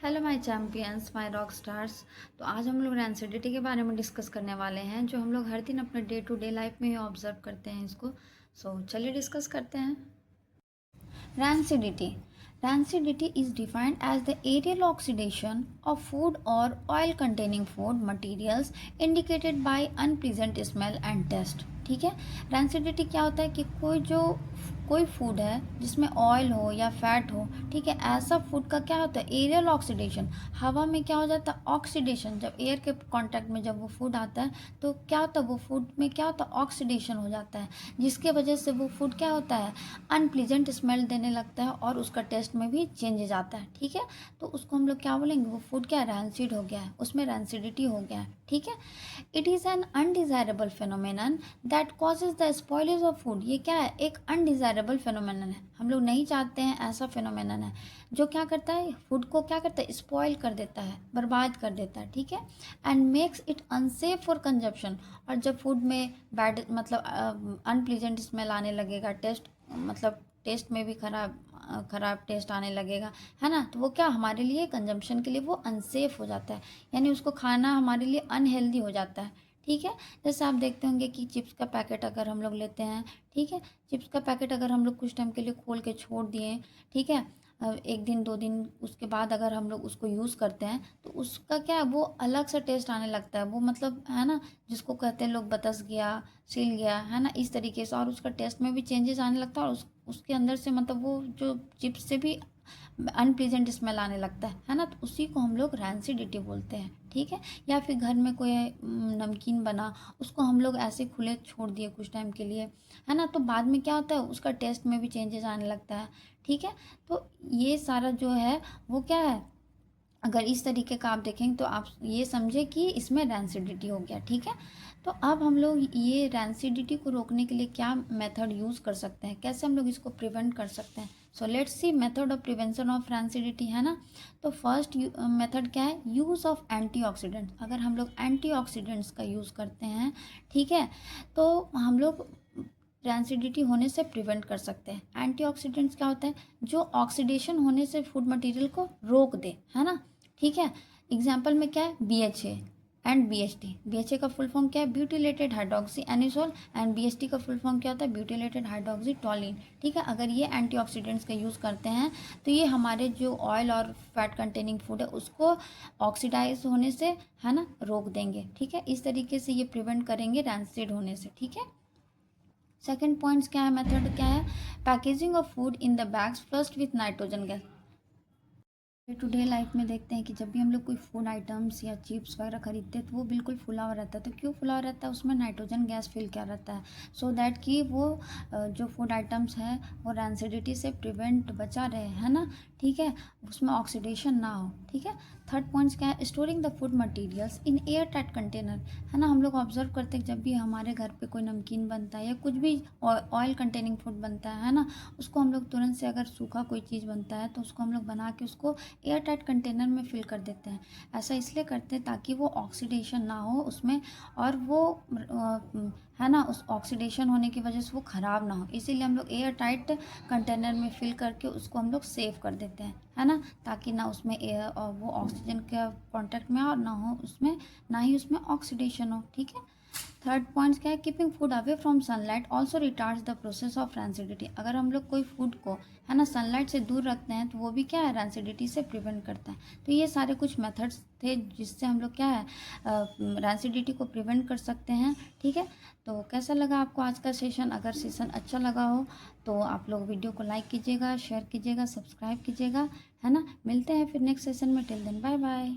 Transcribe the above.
Hello my champions, my rock stars. तो आज हम लोग रैंसिडिटी के बारे में डिस्कस करने वाले हैं, जो हम लोग हर दिन अपने डे टू डे लाइफ में ही ऑब्जर्व करते हैं इसको। चलिए डिस्कस करते हैं। Rancidity Rancidity is defined as the aerial oxidation of food or oil containing food materials indicated by unpleasant smell and taste। ठीक है, रैंसिडिटी क्या होता है कि कोई फूड है जिसमें ऑयल हो या फैट हो, ठीक है, ऐसा फूड का क्या होता है एरियल ऑक्सीडेशन। हवा में क्या हो जाता है ऑक्सीडेशन, जब एयर के कांटेक्ट में जब वो फूड आता है तो क्या होता है वो फूड में क्या होता है ऑक्सीडेशन हो जाता है, जिसके वजह से वो फूड क्या होता है अनप्लीजेंट स्मेल देने लगता है और उसका टेस्ट में भी चेंजेस आता है। ठीक है, तो उसको हम लोग क्या बोलेंगे, वो फूड क्या रैंसिड हो गया है, उसमें रैंसिडिटी हो गया है। ठीक है, it is an undesirable phenomenon that causes the spoilage of food. ये क्या है, एक अनडिजायरेबल फेनोमेनन है, हम लोग नहीं चाहते हैं ऐसा फेनोमेनन है जो क्या करता है फूड को क्या करता है स्पॉइल कर देता है, बर्बाद कर देता है। ठीक है, and makes it unsafe for consumption. और जब फूड में बैड मतलब अनप्लीजेंट स्मेल आने लगेगा, टेस्ट मतलब टेस्ट में भी खराब टेस्ट आने लगेगा, है ना, तो वो क्या हमारे लिए कंजम्पशन के लिए वो अनसेफ हो जाता है, यानी उसको खाना हमारे लिए अनहेल्दी हो जाता है। ठीक है, जैसे आप देखते होंगे कि चिप्स का पैकेट अगर हम लोग लेते हैं, ठीक है, चिप्स का पैकेट अगर हम लोग कुछ टाइम के लिए खोल के छोड़ दिए, ठीक है, एक दिन दो दिन उसके बाद अगर हम लोग उसको यूज़ करते हैं तो उसका क्या है वो अलग सा टेस्ट आने लगता है, वो मतलब है ना, जिसको कहते हैं लोग बतस गया, सिल गया, है ना, इस तरीके से, और उसका टेस्ट में भी चेंजेस आने लगता है और उसके अंदर से मतलब वो जो चिप्स से भी अनप्लीजेंट स्मेल आने लगता है ना, तो उसी को हम लोग रैंसिडिटी बोलते हैं। ठीक है, या फिर घर में कोई नमकीन बना, उसको हम लोग ऐसे खुले छोड़ दिए कुछ टाइम के लिए, है ना, तो बाद में क्या होता है उसका टेस्ट में भी चेंजेस आने लगता है। ठीक है, तो ये सारा जो है वो क्या है, अगर इस तरीके का आप देखेंगे तो आप ये समझे कि इसमें रैंसिडिटी हो गया। ठीक है, तो अब हम लोग ये रैंसिडिटी को रोकने के लिए क्या मेथड यूज़ कर सकते हैं, कैसे हम लोग इसको प्रिवेंट कर सकते हैं। So let's see method of prevention of rancidity, है ना। तो फर्स्ट मेथड क्या है, यूज़ ऑफ एंटीऑक्सीडेंट्स। अगर हम लोग एंटीऑक्सीडेंट्स का यूज़ करते हैं, ठीक है, तो हम लोग रैंसिडिटी होने से प्रिवेंट कर सकते हैं। एंटीऑक्सीडेंट्स क्या होता है, जो ऑक्सीडेशन होने से फूड मटेरियल को रोक दे, है ना। ठीक है, एग्जाम्पल में क्या है BHA एंड BHT। BHA का फुल फॉर्म क्या है butylated hydroxy anisole, and BHT का फुल फॉर्म क्या होता है ब्यूटिलेटेड हाइड्रोक्सी टोलिन। ठीक है, अगर ये एंटीऑक्सीडेंट्स का यूज़ करते हैं तो ये हमारे जो ऑयल और फैट कंटेनिंग फूड है उसको ऑक्सीडाइज होने से, है ना, रोक देंगे। ठीक है, इस तरीके से ये प्रिवेंट करेंगे रैंसिड होने से। ठीक है, सेकेंड पॉइंट्स क्या है, मेथड क्या है, packaging of food in the bags flushed with nitrogen gas. Day to day life में देखते हैं कि जब भी हम लोग कोई फूड आइटम्स या चिप्स वगैरह खरीदते हैं तो वो बिल्कुल फुला हुआ रहता है। तो क्यों फुला हुआ रहता है, उसमें नाइट्रोजन गैस फिल किया रहता है, सो दैट कि वो जो फूड आइटम्स हैं वो रैंसिडिटी से प्रिवेंट बचा रहे, है ना। ठीक है, उसमें ऑक्सीडेशन ना हो। ठीक है, थर्ड पॉइंट्स क्या है, storing the food materials in air tight container, है ना। हम लोग ऑब्जर्व करते हैं जब भी हमारे घर पे कोई नमकीन बनता है या कुछ भी ऑयल कंटेनिंग फूड बनता है ना, उसको हम लोग तुरंत से अगर सूखा कोई चीज़ बनता है तो उसको हम लोग बना के उसको एयर टाइट कंटेनर में फिल कर देते हैं। ऐसा इसलिए करते हैं ताकि वो ऑक्सीडेशन ना हो उसमें, और वो है ना, उस ऑक्सीडेशन होने की वजह से वो ख़राब ना हो, इसीलिए हम लोग एयर टाइट कंटेनर में फिल करके उसको हम लोग सेव कर देते हैं, है ना, ताकि ना उसमें एयर और वो ऑक्सीजन के कांटेक्ट में और ना हो उसमें, ना ही उसमें ऑक्सीडेशन हो। ठीक है, थर्ड पॉइंट क्या है, keeping food away from sunlight also retards the process of rancidity. अगर हम लोग कोई फूड को, है ना, सनलाइट से दूर रखते हैं तो वो भी क्या है रैंसिडिटी से प्रिवेंट करता है। तो ये सारे कुछ मेथड्स थे जिससे हम लोग क्या है रैंसिडिटी को प्रिवेंट कर सकते हैं। ठीक है, तो कैसा लगा आपको आज का सेशन, अगर सेशन अच्छा लगा हो तो आप लोग वीडियो को लाइक कीजिएगा, शेयर कीजिएगा, सब्सक्राइब कीजिएगा, है ना। मिलते हैं फिर नेक्स्ट सेशन में, टिल देन बाय बाय।